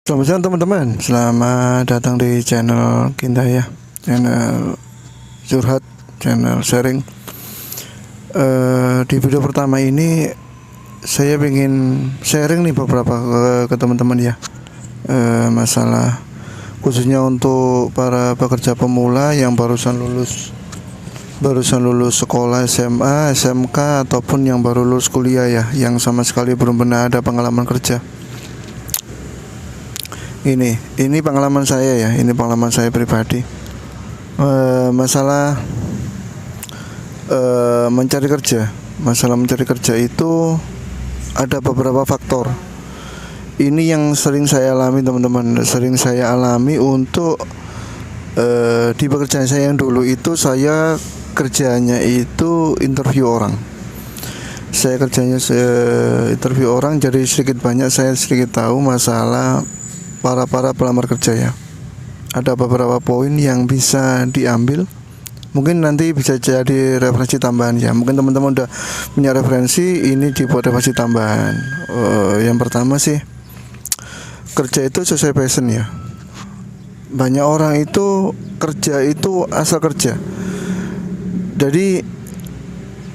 Selamat siang teman-teman, selamat datang di channel Kinta ya, channel curhat, channel sharing. Di video pertama ini saya ingin sharing nih beberapa ke teman-teman ya, masalah khususnya untuk para pekerja pemula yang barusan lulus sekolah SMA, SMK ataupun yang baru lulus kuliah ya, yang sama sekali belum pernah ada pengalaman kerja. Ini pengalaman saya ya, ini pengalaman saya pribadi. Masalah mencari kerja itu ada beberapa faktor. Ini yang sering saya alami teman-teman, sering saya alami untuk di pekerjaan saya yang dulu itu saya kerjanya itu interview orang. Saya kerjanya interview orang, jadi sedikit banyak saya sedikit tahu masalah para pelamar kerja ya. Ada beberapa poin yang bisa diambil, mungkin nanti bisa jadi referensi tambahan ya. Mungkin teman-teman udah punya referensi, ini dibuat referensi tambahan. Yang pertama sih, kerja itu sesuai passion ya. Banyak orang itu kerja itu asal kerja, jadi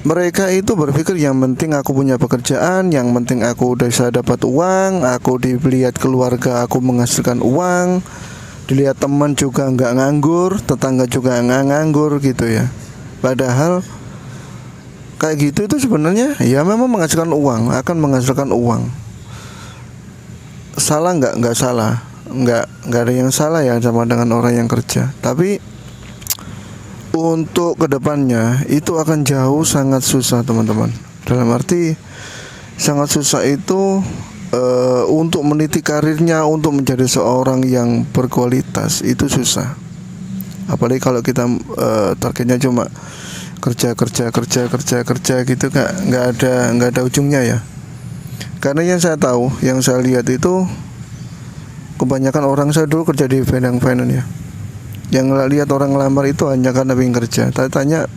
mereka itu berpikir yang penting aku punya pekerjaan, yang penting aku udah bisa dapat uang, aku dilihat keluarga aku menghasilkan uang, dilihat teman juga nggak nganggur, tetangga juga nggak nganggur gitu ya. Padahal kayak gitu itu sebenarnya ya memang menghasilkan uang, akan menghasilkan uang. Salah nggak? Nggak salah, nggak ada yang salah ya sama dengan orang yang kerja. Tapi untuk kedepannya itu akan jauh sangat susah teman-teman. Dalam arti sangat susah itu untuk meniti karirnya, untuk menjadi seorang yang berkualitas itu susah. Apalagi kalau kita targetnya cuma kerja gitu, nggak ada ujungnya ya. Karena yang saya tahu, yang saya lihat itu kebanyakan orang, saya dulu kerja di finance ya. Yang lihat orang ngelamar itu hanya karena pengen kerja. Tanya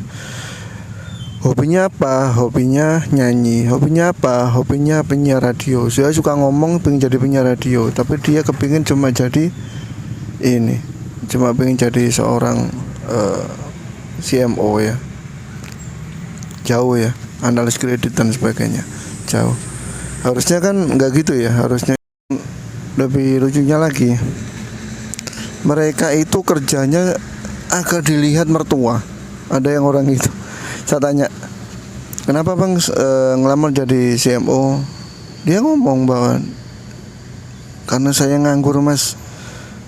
hobinya apa, hobinya nyanyi, hobinya apa, hobinya penyiar radio. Saya suka ngomong pengen jadi penyiar radio, tapi dia kepingin cuma jadi pengen jadi seorang CMO ya. Jauh ya, analis kredit dan sebagainya, jauh. Harusnya kan nggak gitu ya, harusnya lebih lucunya lagi, mereka itu kerjanya agar dilihat mertua. Ada yang orang itu, saya tanya, kenapa bang ngelamar jadi CMO? Dia ngomong bahwa karena saya nganggur mas,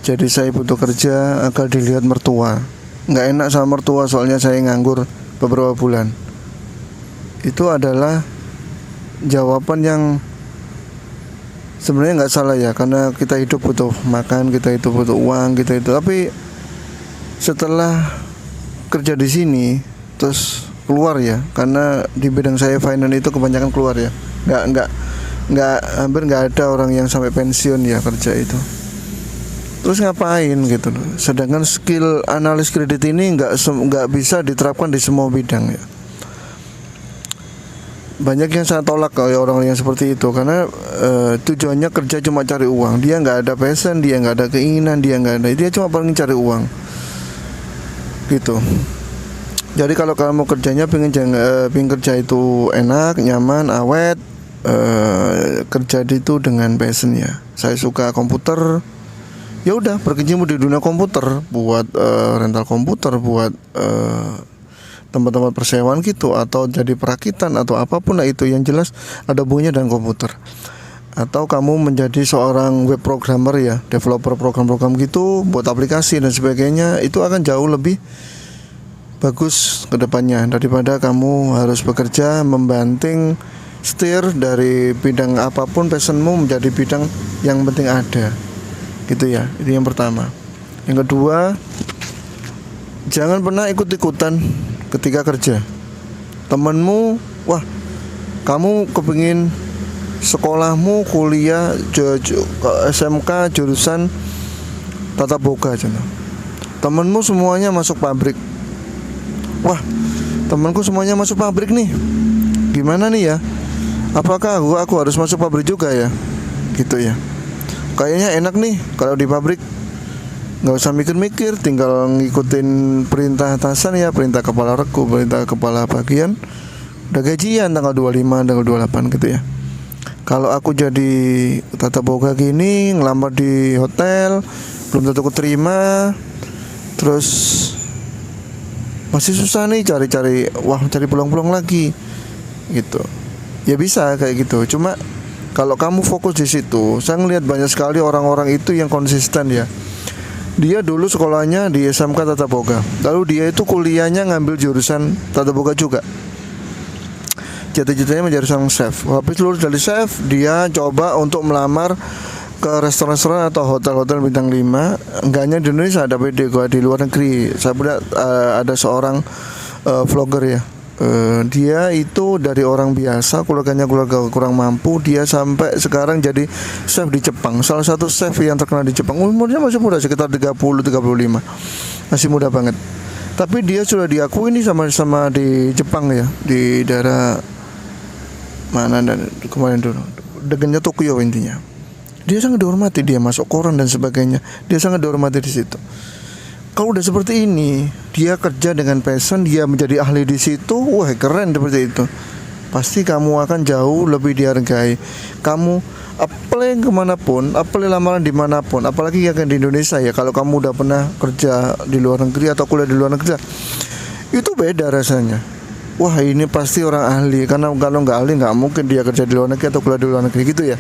jadi saya butuh kerja agar dilihat mertua. Nggak enak sama mertua soalnya saya nganggur beberapa bulan. Itu adalah jawaban yang sebenarnya nggak salah ya, karena kita hidup butuh makan, kita itu butuh uang, kita itu. Tapi setelah kerja di sini terus keluar ya, karena di bidang saya finance itu kebanyakan keluar ya, hampir nggak ada orang yang sampai pensiun ya kerja itu. Terus ngapain gitu loh? Sedangkan skill analis kredit ini nggak bisa diterapkan di semua bidang ya. Banyak yang saya tolak kalau orang yang seperti itu, karena tujuannya kerja cuma cari uang. Dia nggak ada passion, dia nggak ada keinginan, dia cuma pengen cari uang gitu. Jadi kalau kamu kerjanya pengen kerja itu enak, nyaman, awet, kerja itu dengan passion ya. Saya suka komputer, ya udah berkecimpung di dunia komputer, buat rental komputer, buat tempat-tempat persewaan gitu, atau jadi perakitan atau apapun lah itu, yang jelas ada hubungannya dengan komputer. Atau kamu menjadi seorang web programmer ya, developer program-program gitu, buat aplikasi dan sebagainya, itu akan jauh lebih bagus ke depannya daripada kamu harus bekerja membanting setir dari bidang apapun passionmu menjadi bidang yang penting ada gitu ya. Itu yang pertama. Yang kedua, jangan pernah ikut-ikutan ketika kerja. Temenmu, wah kamu kepingin sekolahmu kuliah SMK jurusan tata boga aja. Temenmu semuanya masuk pabrik. Wah temanku semuanya masuk pabrik nih, gimana nih ya? Apakah aku harus masuk pabrik juga ya? Gitu ya. kayaknya enak nih kalau di pabrik, nggak usah mikir-mikir, tinggal ngikutin perintah atasan ya, perintah kepala regu, perintah kepala bagian, udah gajian tanggal 25, tanggal 28 gitu ya. Kalau aku jadi tata boga gini, ngelamar di hotel, belum tentu keterima, terus masih susah nih cari peluang-peluang lagi gitu. Ya bisa kayak gitu. Cuma kalau kamu fokus di situ, saya ngelihat banyak sekali orang-orang itu yang konsisten ya. Dia dulu sekolahnya di SMK Tata Boga, lalu dia itu kuliahnya ngambil jurusan Tata Boga juga. Cita-citanya menjadi seorang chef. Habis lulus dari chef, dia coba untuk melamar ke restoran-restoran atau hotel-hotel bintang 5. Enggak hanya di Indonesia, ada di luar negeri. Saya melihat ada seorang vlogger ya. Dia itu dari orang biasa, keluarga kurang mampu, dia sampai sekarang jadi chef di Jepang. Salah satu chef yang terkenal di Jepang. Umurnya masih muda, sekitar 30-35. Masih muda banget. Tapi dia sudah diakui nih sama di Jepang ya, di daerah mana dan kemarin dulu, degannya Tokyo intinya. Dia sangat dihormati, dia masuk koran dan sebagainya. Dia sangat dihormati di situ. Kalau udah seperti ini, dia kerja dengan passion, dia menjadi ahli di situ, wah keren seperti itu. Pasti kamu akan jauh lebih dihargai. Kamu apply kemanapun, apply lamaran dimanapun, apalagi yang di Indonesia ya. Kalau kamu udah pernah kerja di luar negeri atau kuliah di luar negeri, itu beda rasanya. Wah ini pasti orang ahli, karena kalau nggak ahli nggak mungkin dia kerja di luar negeri atau kuliah di luar negeri gitu ya.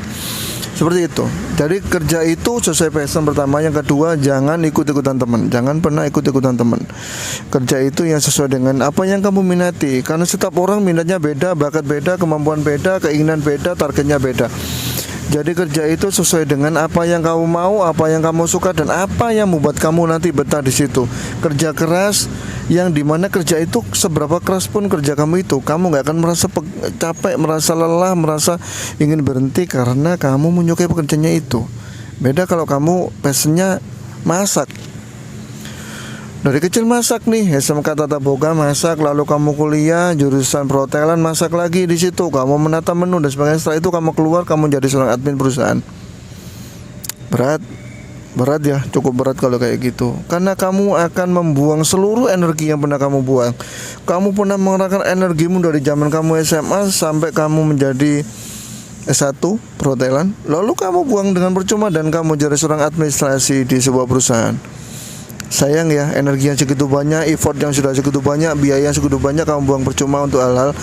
Seperti itu. Jadi kerja itu sesuai passion pertama. Yang kedua, jangan ikut-ikutan teman. Jangan pernah ikut-ikutan teman. Kerja itu yang sesuai dengan apa yang kamu minati. Karena setiap orang minatnya beda, bakat beda, kemampuan beda, keinginan beda, targetnya beda. Jadi kerja itu sesuai dengan apa yang kamu mau, apa yang kamu suka, dan apa yang membuat kamu nanti betah di situ. Kerja keras, yang dimana kerja itu seberapa keras pun kerja kamu itu, kamu nggak akan merasa capek, merasa lelah, merasa ingin berhenti karena kamu menyukai pekerjaannya itu. Beda kalau kamu passionnya masak. Dari kecil masak nih, SMK Tata Boga masak, lalu kamu kuliah jurusan perhotelan masak lagi di situ, kamu menata menu dan sebagainya. Setelah itu kamu keluar, kamu jadi seorang admin perusahaan. Berat ya, cukup berat kalau kayak gitu. Karena kamu akan membuang seluruh energi yang pernah kamu buang. Kamu pernah mengerahkan energimu dari zaman kamu SMA sampai kamu menjadi S1 perhotelan, lalu kamu buang dengan percuma dan kamu jadi seorang administrasi di sebuah perusahaan. Sayang ya, energi yang segitu banyak, effort yang sudah segitu banyak, biaya yang segitu banyak kamu buang percuma untuk hal-hal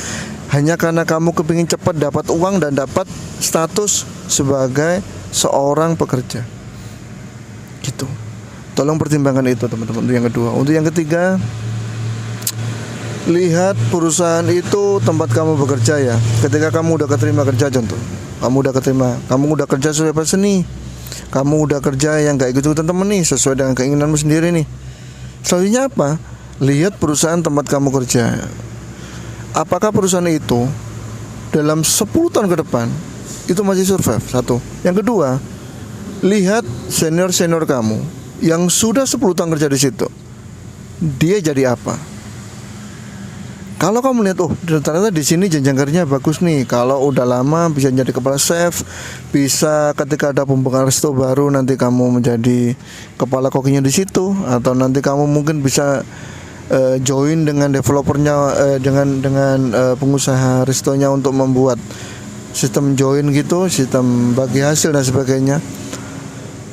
hanya karena kamu kepingin cepat dapat uang dan dapat status sebagai seorang pekerja. Gitu. Tolong pertimbangkan itu teman-teman. Untuk yang kedua. Untuk yang ketiga, lihat perusahaan itu tempat kamu bekerja ya. Ketika kamu udah keterima kerja, contoh, kamu udah kerja sesuai passion nih. Kamu udah kerja yang gak ikut-ikutan temen nih, sesuai dengan keinginanmu sendiri nih. Selanjutnya apa? Lihat perusahaan tempat kamu kerja. Apakah perusahaan itu dalam 10 tahun ke depan itu masih survive? Satu. Yang kedua, lihat senior-senior kamu yang sudah 10 tahun kerja di situ. Dia jadi apa? Kalau kamu lihat, oh ternyata di sini jenjang karirnya bagus nih. Kalau udah lama bisa jadi kepala chef, bisa ketika ada pembukaan resto baru nanti kamu menjadi kepala kokinya di situ, atau nanti kamu mungkin bisa join dengan developernya, dengan pengusaha restonya untuk membuat sistem join gitu, sistem bagi hasil dan sebagainya.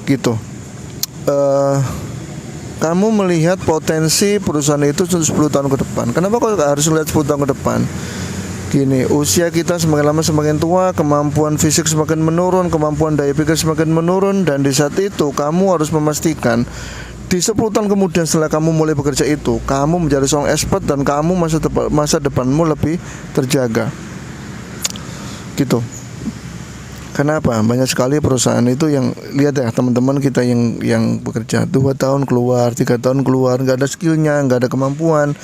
Gitu. Kamu melihat potensi perusahaan itu 10 tahun ke depan. Kenapa kok harus melihat 10 tahun ke depan? Gini, usia kita semakin lama semakin tua, kemampuan fisik semakin menurun, kemampuan daya pikir semakin menurun, dan di saat itu kamu harus memastikan di 10 tahun kemudian setelah kamu mulai bekerja itu, kamu menjadi seorang expert dan kamu masa depanmu lebih terjaga. Gitu. Kenapa? Banyak sekali perusahaan itu yang, lihat ya teman-teman kita yang bekerja 2 tahun keluar, 3 tahun keluar, gak ada skillnya, gak ada kemampuan.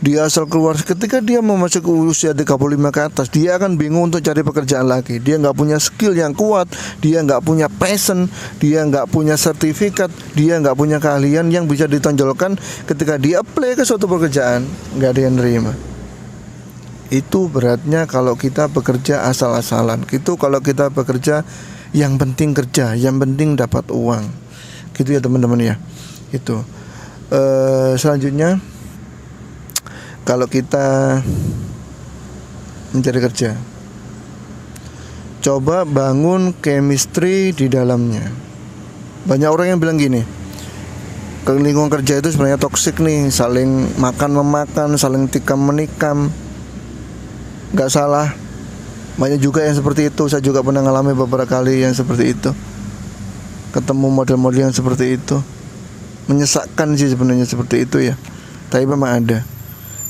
Dia asal keluar, ketika dia memasuki usia 35 ke atas, dia akan bingung untuk cari pekerjaan lagi. Dia gak punya skill yang kuat, dia gak punya passion, dia gak punya sertifikat, dia gak punya keahlian yang bisa ditonjolkan. Ketika dia apply ke suatu pekerjaan, gak ada yang nerima. Itu beratnya kalau kita bekerja asal-asalan. Itu kalau kita bekerja Yang penting kerja, yang penting dapat uang. Gitu ya teman-teman ya. Itu. Selanjutnya, kalau kita mencari kerja, coba bangun chemistry di dalamnya. Banyak orang yang bilang gini, ke lingkungan kerja itu sebenarnya toksik nih, saling makan-memakan, saling tikam-menikam. Gak salah, banyak juga yang seperti itu. Saya juga pernah mengalami beberapa kali yang seperti itu, ketemu model-model yang seperti itu. Menyesakkan sih sebenarnya seperti itu ya, tapi memang ada.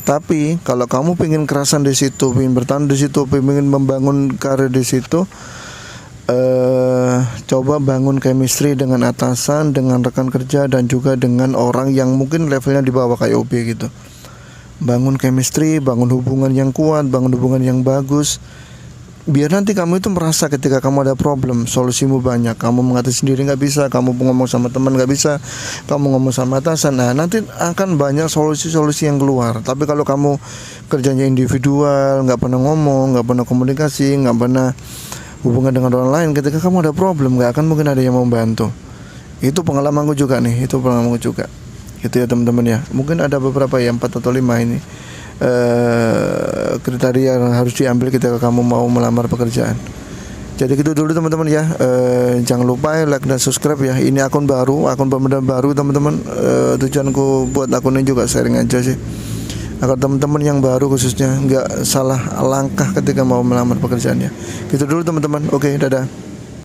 Tapi kalau kamu pengen kerasan di situ, pengen bertahan di situ, pengen membangun karir di situ, coba bangun chemistry dengan atasan, dengan rekan kerja, dan juga dengan orang yang mungkin levelnya di bawah kayak OB gitu. Bangun chemistry, bangun hubungan yang kuat, bangun hubungan yang bagus. Biar nanti kamu itu merasa ketika kamu ada problem, solusimu banyak. Kamu mengatasi sendiri nggak bisa, kamu ngomong sama teman nggak bisa, kamu ngomong sama atasan. Nah nanti akan banyak solusi-solusi yang keluar. Tapi kalau kamu kerjanya individual, nggak pernah ngomong, nggak pernah komunikasi, nggak pernah hubungan dengan orang lain, ketika kamu ada problem nggak akan mungkin ada yang mau membantu. Itu pengalamanku juga nih, itu pengalamanku juga. Gitu ya teman-teman ya. Mungkin ada beberapa ya, 4 atau 5 ini kriteria yang harus diambil ketika kamu mau melamar pekerjaan. Jadi gitu dulu teman-teman ya. Jangan lupa like dan subscribe ya. Ini akun baru, akun benar baru teman-teman. Tujuanku buat akun ini juga sharing aja sih, agar teman-teman yang baru khususnya nggak salah langkah ketika mau melamar pekerjaan ya. Gitu dulu teman-teman. Oke, dadah.